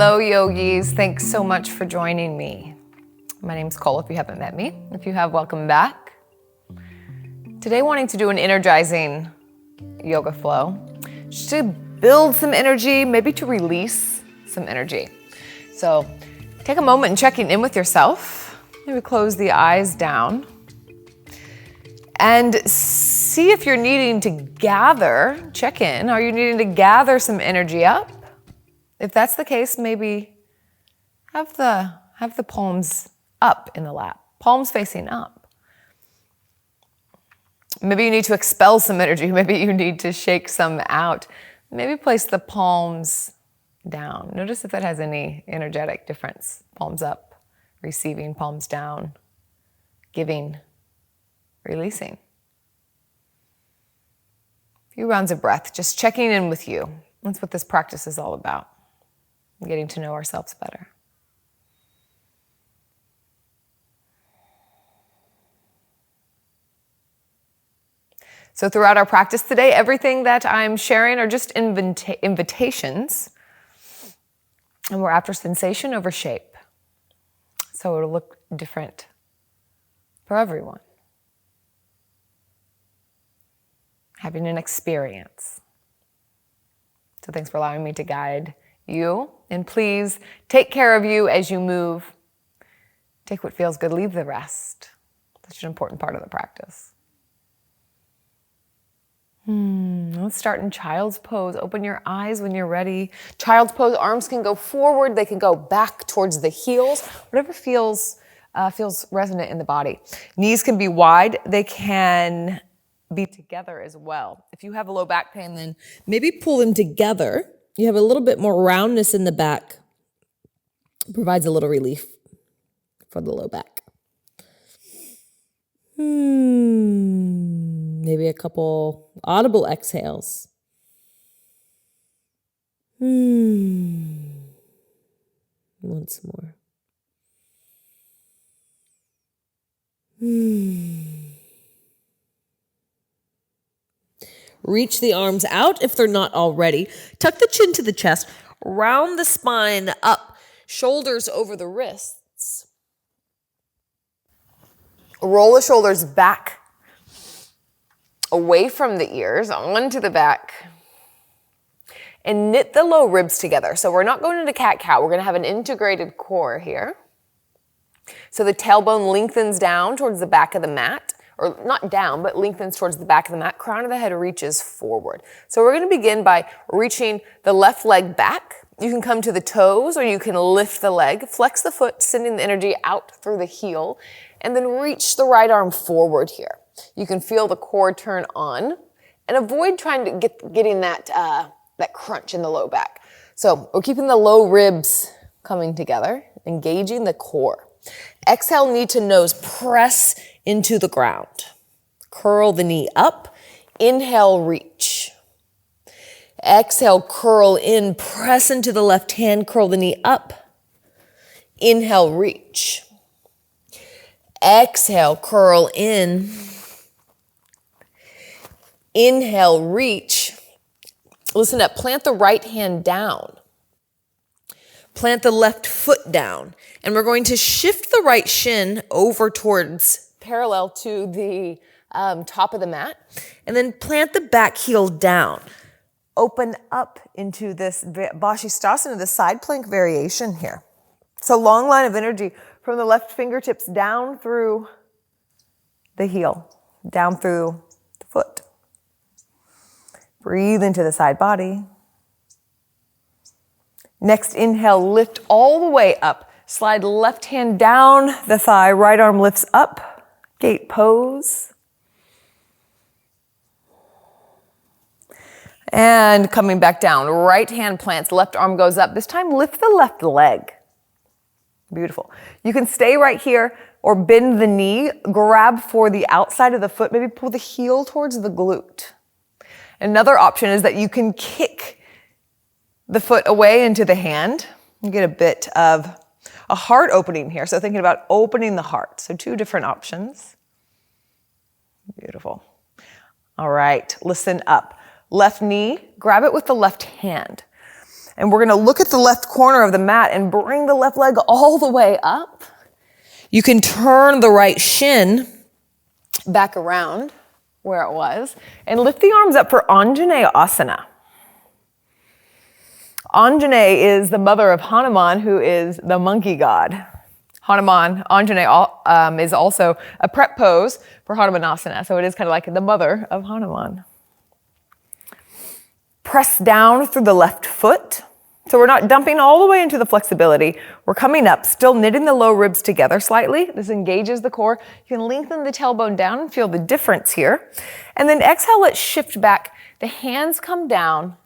Hello, yogis. Thanks so much for joining me. My name's Cole, if you haven't met me. If you have, welcome back. Today, wanting to do an energizing yoga flow, just to build some energy, maybe to release some energy. So take a moment and checking in with yourself. Maybe close the eyes down and see if you're needing to gather, check in. Are you needing to gather some energy up? If that's the case, maybe have the palms up in the lap, palms facing up. Maybe you need to expel some energy. Maybe you need to shake some out. Maybe place the palms down. Notice if that has any energetic difference. Palms up, receiving, palms down, giving, releasing. A few rounds of breath, just checking in with you. That's what this practice is all about. Getting to know ourselves better. So throughout our practice today, everything that I'm sharing are just invitations, and we're after sensation over shape. So it'll look different for everyone. Having an experience. So thanks for allowing me to guide you, and please take care of you as you move. Take what feels good, leave the rest. Such an important part of the practice. Let's start in child's pose. Open your eyes when you're ready. Child's pose, arms can go forward, they can go back towards the heels, whatever feels resonant in the body. Knees can be wide, they can be together as well. If you have a low back pain, then maybe pull them together. You have a little bit more roundness in the back. It provides a little relief for the low back. Maybe a couple audible exhales. Once more. Reach the arms out if they're not already. Tuck the chin to the chest. Round the spine up. Shoulders over the wrists. Roll the shoulders back. Away from the ears, onto the back. And knit the low ribs together. So we're not going into cat-cow. We're going to have an integrated core here. So the tailbone lengthens down towards the back of the mat. Or not down, but lengthens towards the back of the mat. Crown of the head reaches forward. So we're going to begin by reaching the left leg back. You can come to the toes or you can lift the leg. Flex the foot, sending the energy out through the heel. And then reach the right arm forward here. You can feel the core turn on. And avoid trying to getting that crunch in the low back. So we're keeping the low ribs coming together. Engaging the core. Exhale, knee to nose. Press into the ground. Curl the knee up. Inhale, reach. Exhale, curl in. Press into the left hand. Curl the knee up. Inhale, reach. Exhale, curl in. Inhale, reach. Listen up. Plant the right hand down. Plant the left foot down. And we're going to shift the right shin over towards parallel to the top of the mat. And then plant the back heel down. Open up into this Vashistasana, the side plank variation here. So long line of energy from the left fingertips down through the heel, down through the foot. Breathe into the side body. Next inhale, lift all the way up. Slide left hand down the thigh, right arm lifts up. Gate pose. And coming back down, right hand plants, left arm goes up. This time lift the left leg. Beautiful. You can stay right here or bend the knee, grab for the outside of the foot, maybe pull the heel towards the glute. Another option is that you can kick the foot away into the hand. You get a bit of a heart opening here. So thinking about opening the heart. So two different options. Beautiful. All right, listen up. Left knee, grab it with the left hand. And we're gonna look at the left corner of the mat and bring the left leg all the way up. You can turn the right shin back around where it was and lift the arms up for Anjaneyasana. Anjaneya is the mother of Hanuman, who is the monkey god. Anjaneya is also a prep pose for Hanumanasana, so it is kind of like the mother of Hanuman. Press down through the left foot. So we're not dumping all the way into the flexibility. We're coming up, still knitting the low ribs together slightly. This engages the core. You can lengthen the tailbone down and feel the difference here. And then exhale, let's shift back. The hands come down,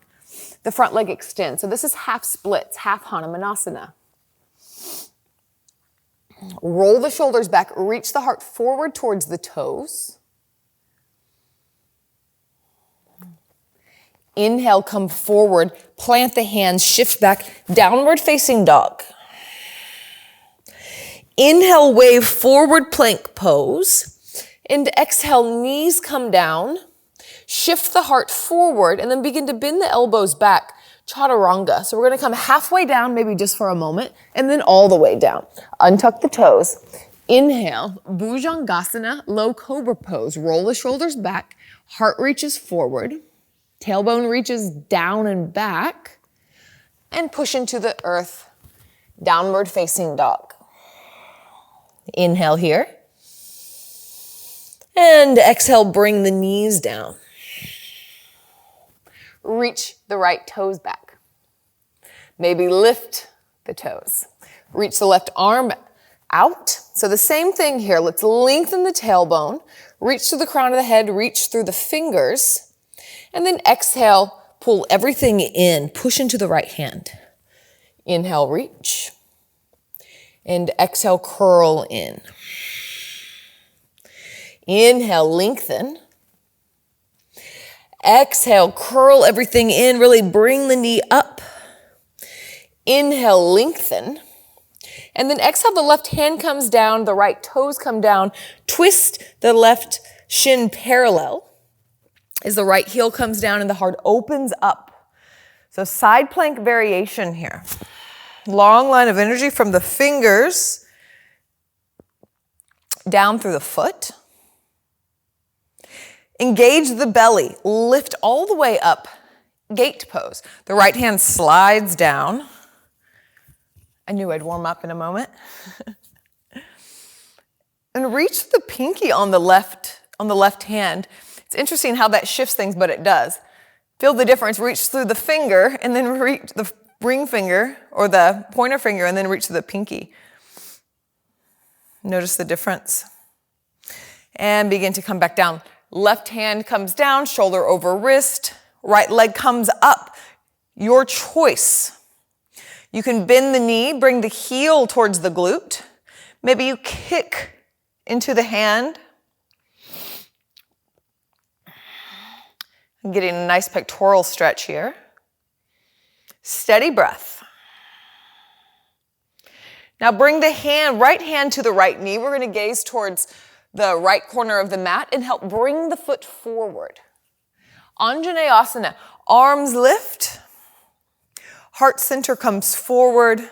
the front leg extends. So this is half splits, half Hanumanasana. Roll the shoulders back, reach the heart forward towards the toes. Inhale, come forward, plant the hands, shift back, downward facing dog. Inhale, wave forward plank pose. And exhale, knees come down. Shift the heart forward and then begin to bend the elbows back, chaturanga. So we're gonna come halfway down, maybe just for a moment, and then all the way down. Untuck the toes. Inhale, Bhujangasana, low cobra pose. Roll the shoulders back, heart reaches forward. Tailbone reaches down and back, and push into the earth, downward facing dog. Inhale here. And exhale, bring the knees down. Reach the right toes back. Maybe lift the toes. Reach the left arm out. So the same thing here. Let's lengthen the tailbone. Reach to the crown of the head, reach through the fingers. And then exhale, pull everything in, push into the right hand. Inhale, reach. And exhale, curl in. Inhale, lengthen. Exhale, curl everything in, really bring the knee up. Inhale, lengthen. And then exhale, the left hand comes down, the right toes come down. Twist the left shin parallel as the right heel comes down and the heart opens up. So side plank variation here. Long line of energy from the fingers down through the foot. Engage the belly, lift all the way up, gate pose. The right hand slides down. I knew I'd warm up in a moment. And reach the pinky on the left hand. It's interesting how that shifts things, but it does. Feel the difference, reach through the finger and then reach the ring finger or the pointer finger and then reach to the pinky. Notice the difference. And begin to come back down. Left hand comes down, shoulder over wrist. Right leg comes up. Your choice. You can bend the knee, bring the heel towards the glute. Maybe you kick into the hand. Getting a nice pectoral stretch here. Steady breath. Now bring the right hand to the right knee. We're going to gaze towards the right corner of the mat and help bring the foot forward. Anjaneyasana, arms lift. Heart center comes forward.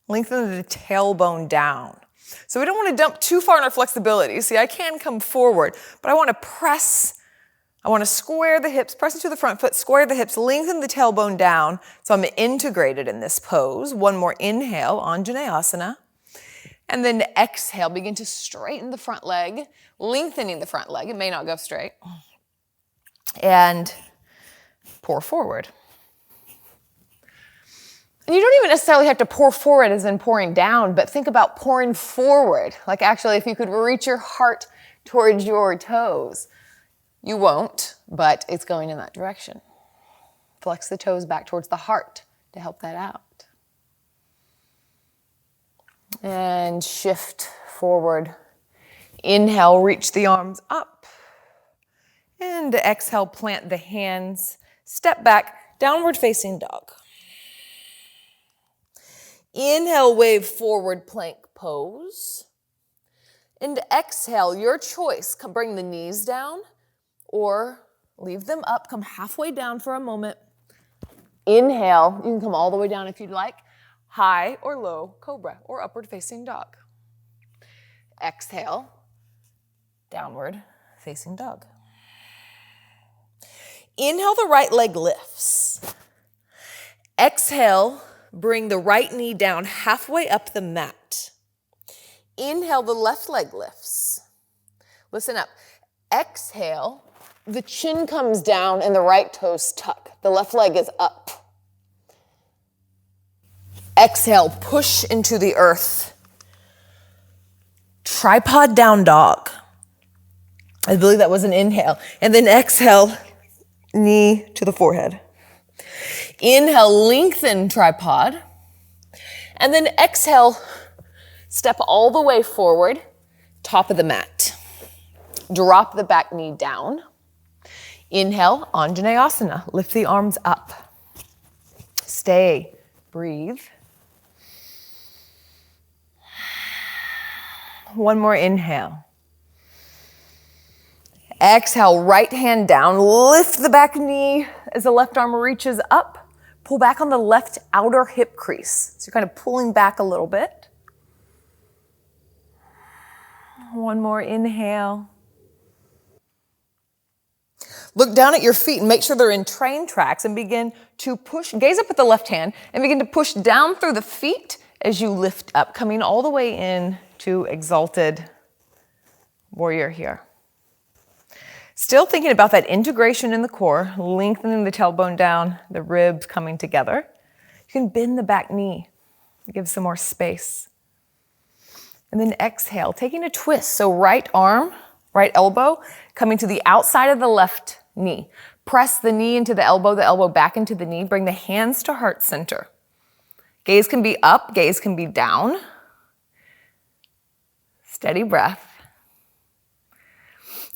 Lengthen the tailbone down. So we don't want to dump too far in our flexibility. See, I can come forward, but I want to press. I want to square the hips, press into the front foot, square the hips, lengthen the tailbone down. So I'm integrated in this pose. One more inhale, Anjaneyasana. And then exhale, begin to straighten the front leg, lengthening the front leg. It may not go straight. And pour forward. And you don't even necessarily have to pour forward as in pouring down, but think about pouring forward. Like actually, if you could reach your heart towards your toes. You won't, but it's going in that direction. Flex the toes back towards the heart to help that out. And shift forward. Inhale, reach the arms up. And exhale, plant the hands. Step back, downward facing dog. Inhale, wave forward plank pose. And exhale, your choice. Bring the knees down or leave them up. Come halfway down for a moment. Inhale, you can come all the way down if you'd like. High or low cobra or upward facing dog. Exhale, downward facing dog. Inhale, the right leg lifts. Exhale, bring the right knee down halfway up the mat. Inhale, the left leg lifts. Listen up. Exhale, the chin comes down and the right toes tuck. The left leg is up. Exhale, push into the earth. Tripod down dog. I believe that was an inhale. And then exhale, knee to the forehead. Inhale, lengthen tripod. And then exhale, step all the way forward, top of the mat. Drop the back knee down. Inhale, Anjaneyasana. Lift the arms up. Stay, breathe. One more inhale. Exhale, right hand down. Lift the back knee as the left arm reaches up. Pull back on the left outer hip crease. So you're kind of pulling back a little bit. One more inhale. Look down at your feet and make sure they're in train tracks and begin to push. Gaze up at the left hand and begin to push down through the feet as you lift up, coming all the way in to exalted warrior here. Still thinking about that integration in the core, lengthening the tailbone down, the ribs coming together. You can bend the back knee, give some more space. And then exhale, taking a twist. So right arm, right elbow, coming to the outside of the left knee. Press the knee into the elbow back into the knee. Bring the hands to heart center. Gaze can be up, gaze can be down. Steady breath.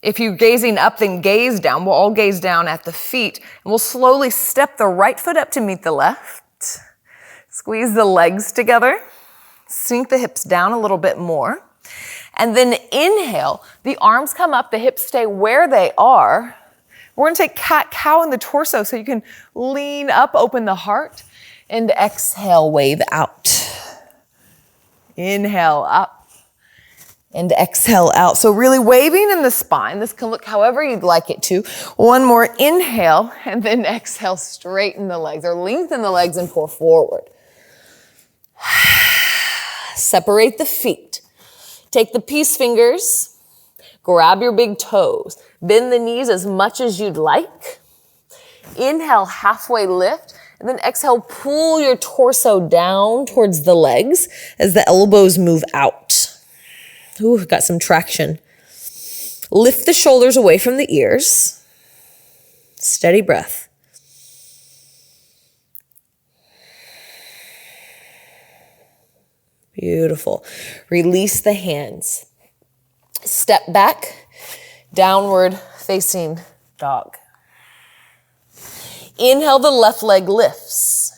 If you're gazing up, then gaze down. We'll all gaze down at the feet. And we'll slowly step the right foot up to meet the left. Squeeze the legs together. Sink the hips down a little bit more. And then inhale. The arms come up, the hips stay where they are. We're going to take cat-cow in the torso so you can lean up, open the heart. And exhale, wave out. Inhale, up. And exhale out. So really waving in the spine. This can look however you'd like it to. One more inhale, and then exhale, straighten the legs or lengthen the legs and pour forward. Separate the feet. Take the peace fingers, grab your big toes, bend the knees as much as you'd like. Inhale, halfway lift, and then exhale, pull your torso down towards the legs as the elbows move out. Ooh, got some traction. Lift the shoulders away from the ears. Steady breath. Beautiful. Release the hands. Step back, downward facing dog. Inhale, the left leg lifts.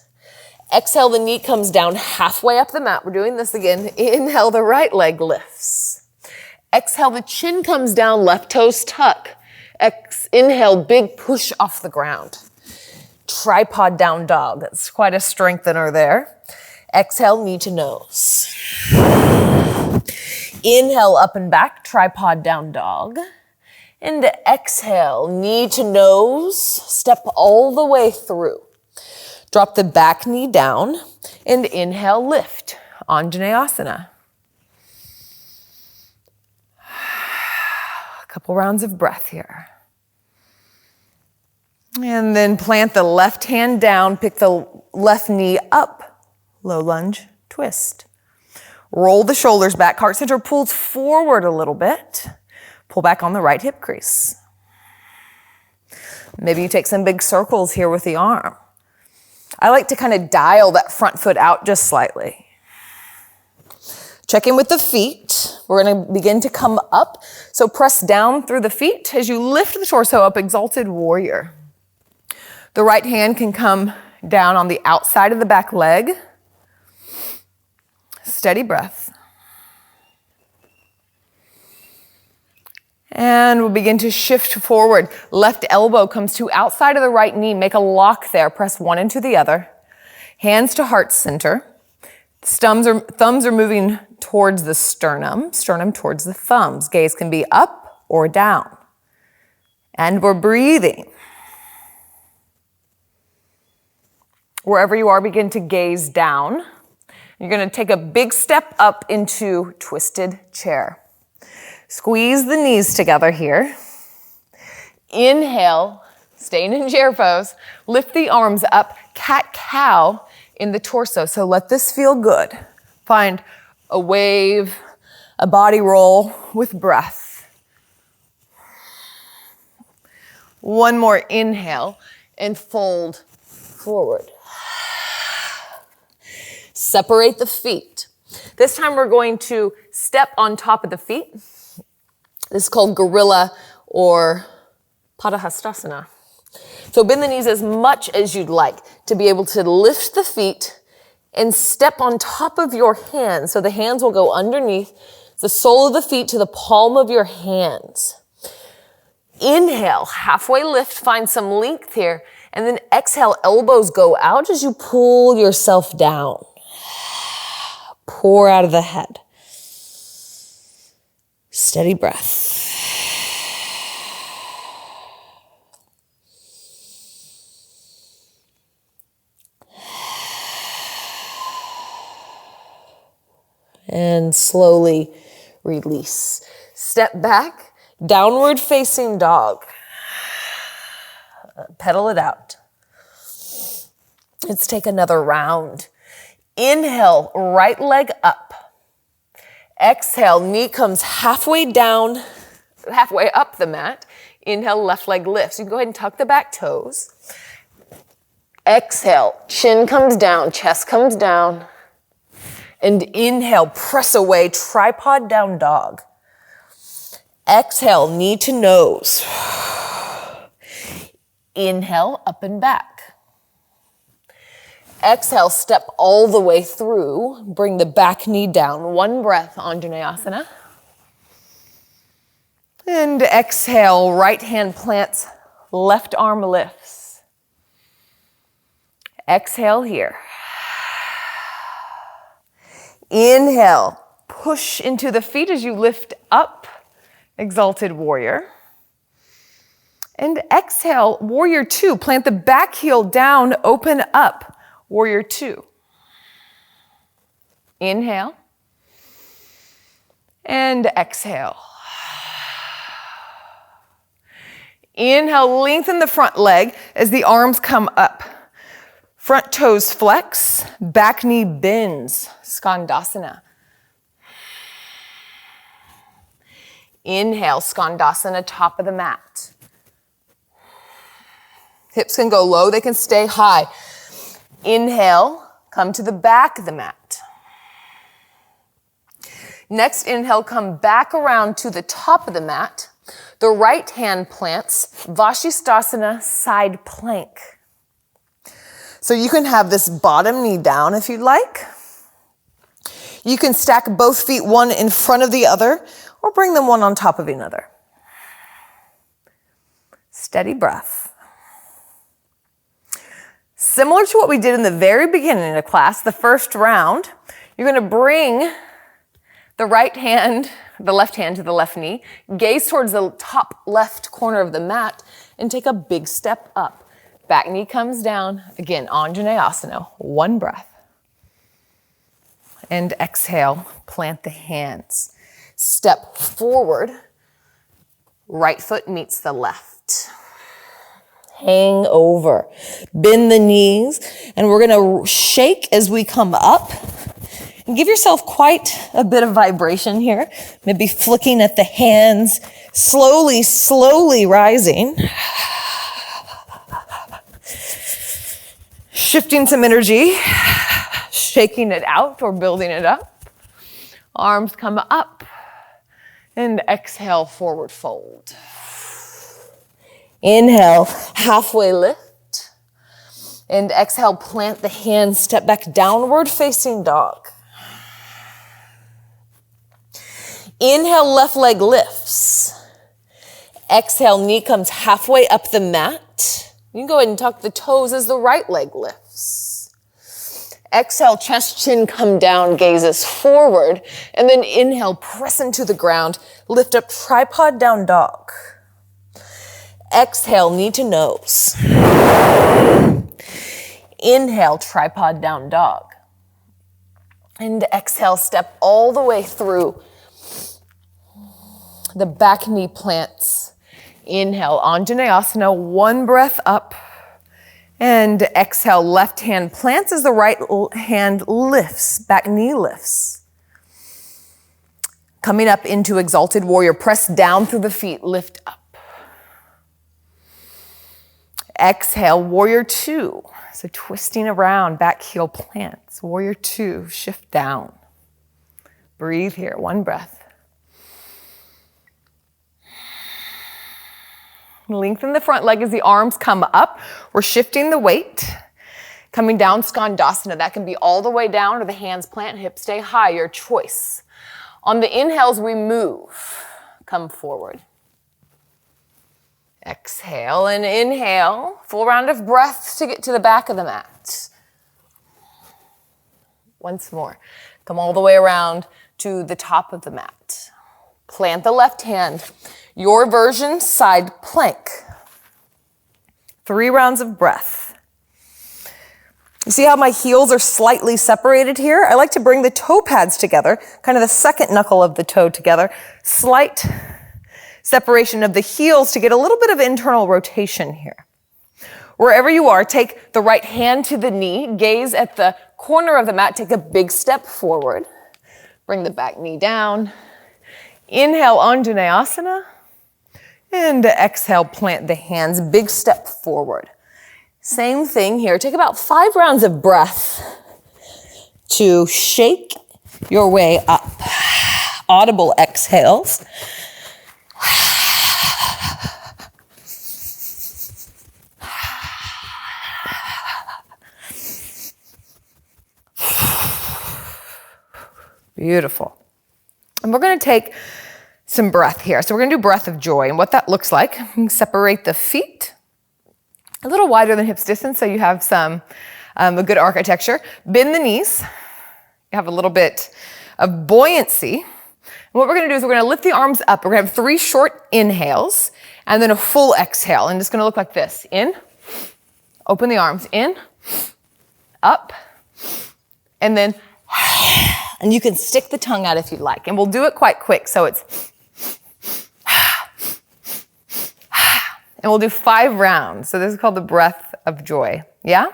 Exhale, the knee comes down halfway up the mat. We're doing this again. Inhale, the right leg lifts. Exhale, the chin comes down, left toes tuck. Inhale, big push off the ground. Tripod down dog. That's quite a strengthener there. Exhale, knee to nose. Inhale, up and back, tripod down dog. And exhale, knee to nose, step all the way through. Drop the back knee down and inhale, lift, Anjaneyasana. A couple rounds of breath here. And then plant the left hand down, pick the left knee up, low lunge, twist. Roll the shoulders back, heart center pulls forward a little bit. Pull back on the right hip crease. Maybe you take some big circles here with the arm. I like to kind of dial that front foot out just slightly. Check in with the feet. We're going to begin to come up. So press down through the feet as you lift the torso up, exalted warrior. The right hand can come down on the outside of the back leg. Steady breath. And we'll begin to shift forward. Left elbow comes to outside of the right knee. Make a lock there. Press one into the other. Hands to heart center. Thumbs are moving towards the sternum towards the thumbs. Gaze can be up or down. And we're breathing. Wherever you are, begin to gaze down. You're going to take a big step up into twisted chair. Squeeze the knees together here. Inhale, staying in chair pose. Lift the arms up, cat-cow in the torso. So let this feel good. Find a wave, a body roll with breath. One more inhale and fold forward. Separate the feet. This time we're going to step on top of the feet. This is called gorilla or Vashistasana. So bend the knees as much as you'd like to be able to lift the feet and step on top of your hands. So the hands will go underneath the sole of the feet to the palm of your hands. Inhale, halfway lift, find some length here. And then exhale, elbows go out as you pull yourself down. Pour out of the head. Steady breath. And slowly release. Step back, downward facing dog. Pedal it out. Let's take another round. Inhale, right leg up. Exhale, knee comes halfway down, halfway up the mat. Inhale, left leg lifts. You can go ahead and tuck the back toes. Exhale, chin comes down, chest comes down. And inhale, press away, tripod down dog. Exhale, knee to nose. Inhale, up and back. Exhale, step all the way through. Bring the back knee down. One breath, Anjaneyasana. And exhale, right hand plants, left arm lifts. Exhale here. Inhale, push into the feet as you lift up, exalted warrior. And exhale, warrior two. Plant the back heel down, open up. Warrior two. Inhale. And exhale. Inhale, lengthen the front leg as the arms come up. Front toes flex, back knee bends, Skandasana. Inhale, Skandasana, top of the mat. Hips can go low, they can stay high. Inhale, come to the back of the mat. Next inhale, come back around to the top of the mat. The right hand plants, Vashistasana, side plank. So you can have this bottom knee down if you'd like. You can stack both feet one in front of the other or bring them one on top of another. Steady breath. Similar to what we did in the very beginning of the class, the first round, you're going to bring the right hand, the left hand to the left knee, gaze towards the top left corner of the mat, and take a big step up. Back knee comes down. Again, Anjaneyasana, one breath. And exhale, plant the hands. Step forward, right foot meets the left. Hang over, bend the knees, and we're gonna shake as we come up. And give yourself quite a bit of vibration here. Maybe flicking at the hands, slowly, slowly rising. Shifting some energy, shaking it out or building it up. Arms come up, and exhale, forward fold. Inhale, halfway lift. And exhale, plant the hands, step back, downward facing dog. Inhale, left leg lifts. Exhale, knee comes halfway up the mat. You can go ahead and tuck the toes as the right leg lifts. Exhale, chest, chin come down, gazes forward. And then inhale, press into the ground. Lift up, tripod down dog. Exhale, knee to nose. Inhale, tripod down dog. And exhale, step all the way through the back knee plants. Inhale, Anjaneyasana, one breath up. And exhale, left hand plants as the right hand lifts, back knee lifts. Coming up into Exalted Warrior, press down through the feet, lift up. Exhale, Warrior Two. So twisting around, back heel plants. Warrior Two, shift down. Breathe here, one breath. Lengthen the front leg as the arms come up. We're shifting the weight. Coming down, Skandasana. That can be all the way down or the hands plant, hips stay high, your choice. On the inhales, we move. Come forward. Exhale and inhale. Full round of breath to get to the back of the mat. Once more. Come all the way around to the top of the mat. Plant the left hand. Your version, side plank. 3 rounds of breath. You see how my heels are slightly separated here? I like to bring the toe pads together, kind of the second knuckle of the toe together. Slight separation of the heels to get a little bit of internal rotation here. Wherever you are, take the right hand to the knee, gaze at the corner of the mat, take a big step forward. Bring the back knee down. Inhale, Anjaneyasana. And exhale, plant the hands, big step forward. Same thing here. Take about 5 rounds of breath to shake your way up. Audible exhales. Beautiful. And we're going to take some breath here. So we're going to do breath of joy. And what that looks like, you can separate the feet a little wider than hips distance so you have some a good architecture. Bend the knees. You have a little bit of buoyancy. And what we're going to do is we're going to lift the arms up. We're going to have 3 short inhales and then a full exhale. And it's going to look like this. In, open the arms, in, up, and then, and you can stick the tongue out if you'd like. And we'll do it quite quick. So it's, and we'll do 5 rounds. So this is called the breath of joy. Yeah?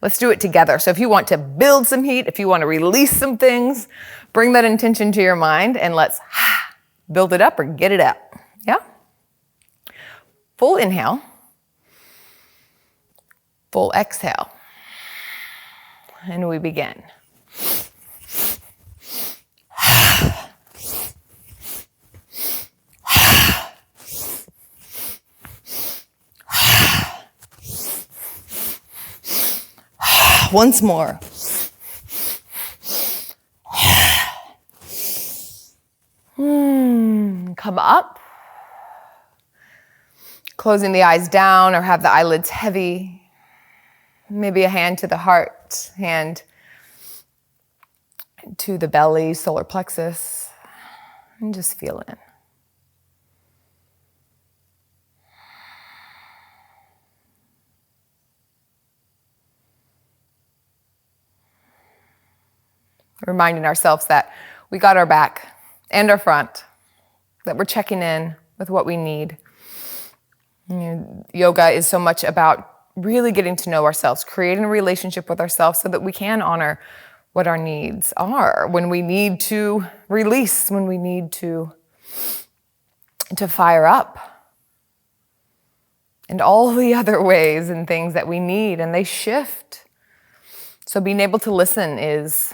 Let's do it together. So if you want to build some heat, if you want to release some things, bring that intention to your mind and let's build it up or get it out. Yeah? Full inhale. Full exhale. And we begin. Once more. Come up. Closing the eyes down or have the eyelids heavy. Maybe a hand to the heart, hand to the belly, solar plexus. And just feel in. Reminding ourselves that we got our back and our front, that we're checking in with what we need. You know, yoga is so much about really getting to know ourselves, creating a relationship with ourselves so that we can honor what our needs are, when we need to release, when we need to fire up, and all the other ways and things that we need, and they shift. So being able to listen is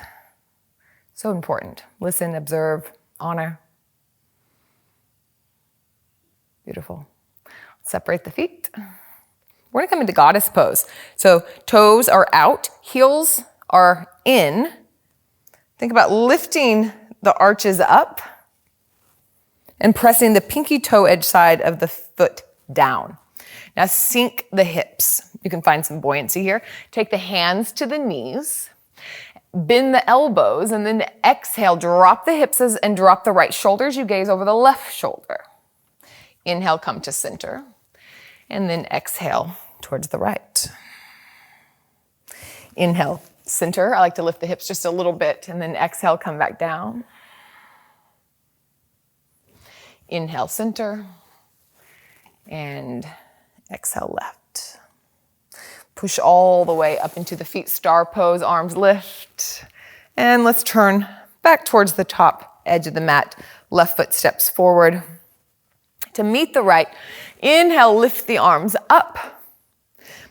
so important. Listen, observe, honor. Beautiful. Separate the feet. We're going to come into goddess pose. So toes are out, heels are in. Think about lifting the arches up and pressing the pinky toe edge side of the foot down. Now sink the hips. You can find some buoyancy here. Take the hands to the knees, bend the elbows, and then exhale, drop the hips and drop the right shoulders. You gaze over the left shoulder. Inhale, come to center, and then exhale towards the right. Inhale, center. I like to lift the hips just a little bit, and then exhale, come back down. Inhale, center, and exhale, left. Push all the way up into the feet, star pose, arms lift. And let's turn back towards the top edge of the mat. Left foot steps forward. To meet the right, inhale, lift the arms up.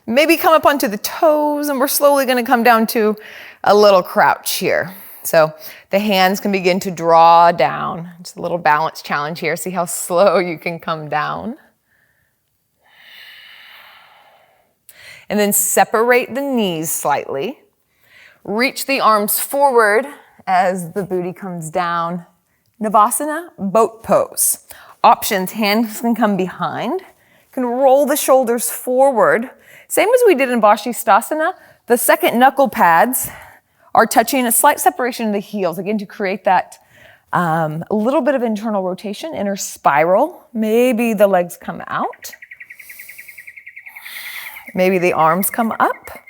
Maybe come up onto the toes, and we're slowly gonna come down to a little crouch here. So the hands can begin to draw down. Just a little balance challenge here. See how slow you can come down. And then separate the knees slightly. Reach the arms forward as the booty comes down. Navasana, boat pose. Options, hands can come behind. You can roll the shoulders forward. Same as we did in Vashistasana, the second knuckle pads are touching a slight separation of the heels, again to create that a little bit of internal rotation, inner spiral. Maybe the legs come out. Maybe the arms come up.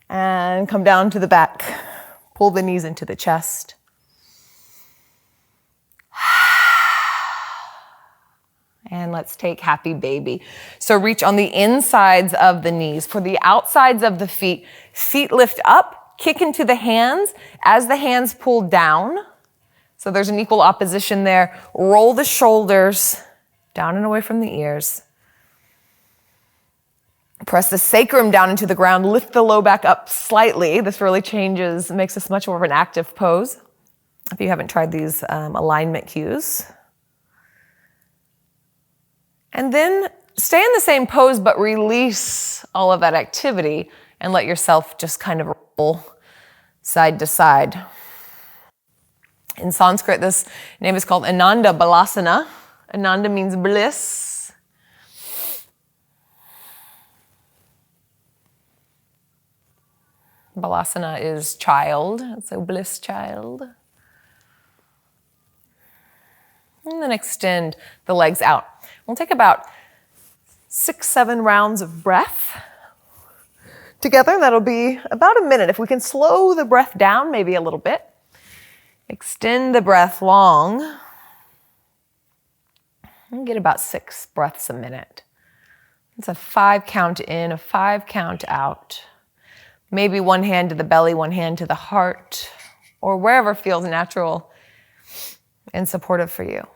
And come down to the back. Pull the knees into the chest. And let's take happy baby. So reach on the insides of the knees. For the outsides of the feet, feet lift up, kick into the hands as the hands pull down. So there's an equal opposition there. Roll the shoulders down and away from the ears. Press the sacrum down into the ground. Lift the low back up slightly. This really changes, makes this much more of an active pose. If you haven't tried these alignment cues. And then stay in the same pose, but release all of that activity and let yourself just kind of roll side to side. In Sanskrit, this name is called Ananda Balasana. Ananda means bliss. Balasana is child, so bliss child. And then extend the legs out. We'll take about 6-7 rounds of breath together. That'll be about a minute. If we can slow the breath down maybe a little bit. Extend the breath long. And get about 6 breaths a minute. It's a 5 count in, a 5 count out. Maybe one hand to the belly, one hand to the heart, or wherever feels natural and supportive for you.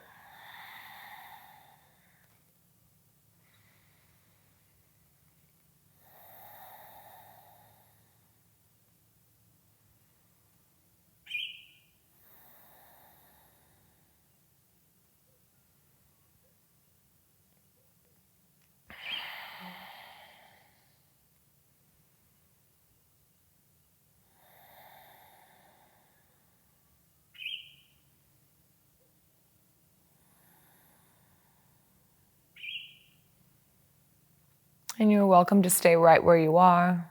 And you're welcome to stay right where you are.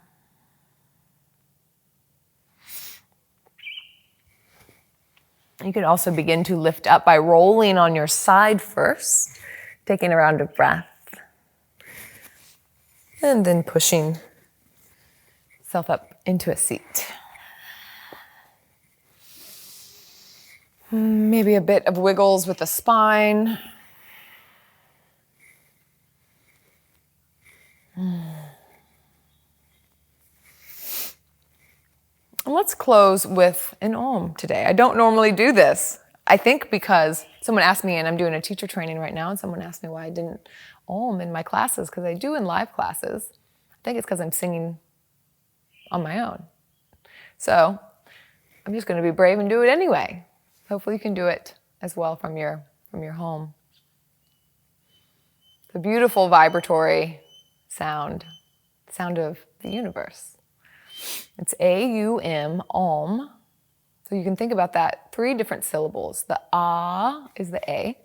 You can also begin to lift up by rolling on your side first, taking a round of breath, and then pushing yourself up into a seat. Maybe a bit of wiggles with the spine. And let's close with an Om today. I don't normally do this. I think because someone asked me, and I'm doing a teacher training right now, and someone asked me why I didn't Om in my classes, because I do in live classes. I think it's because I'm singing on my own. So I'm just going to be brave and do it anyway. Hopefully you can do it as well from your home. The beautiful vibratory sound of the universe. It's A-U-M, Om. So you can think about that, 3 different syllables. The ah is the A.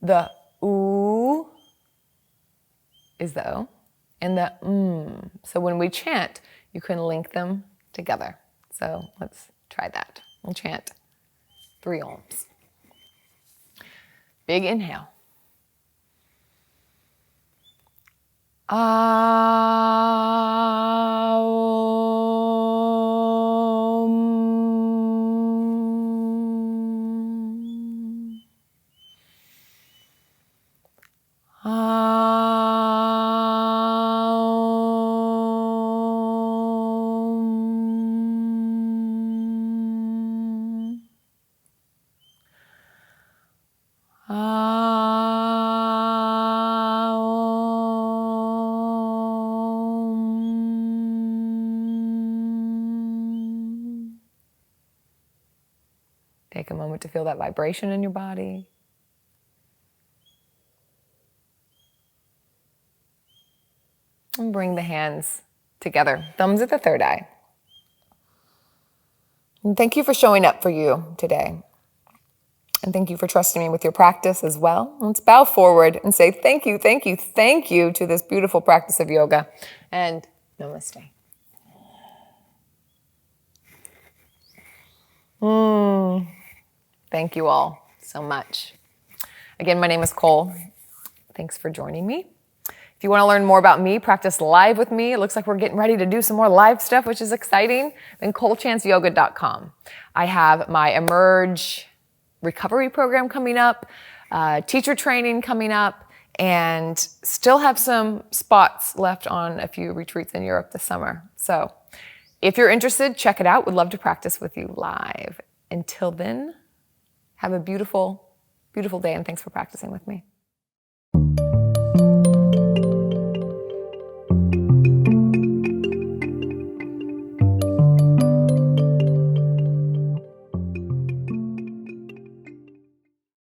The oo is the O. And the So when we chant, you can link them together. So let's try that. We'll chant 3 ohms. Big inhale. Take a moment to feel that vibration in your body. And bring the hands together, thumbs at the third eye. And thank you for showing up for you today. And thank you for trusting me with your practice as well. Let's bow forward and say thank you, thank you, thank you to this beautiful practice of yoga. And namaste. Thank you all so much. Again, my name is Cole. Thanks for joining me. If you want to learn more about me, practice live with me. It looks like we're getting ready to do some more live stuff, which is exciting. Then colechanceyoga.com. I have my Emerge recovery program coming up, teacher training coming up, and still have some spots left on a few retreats in Europe this summer. So if you're interested, check it out. Would love to practice with you live. Until then, have a beautiful, beautiful day, and thanks for practicing with me.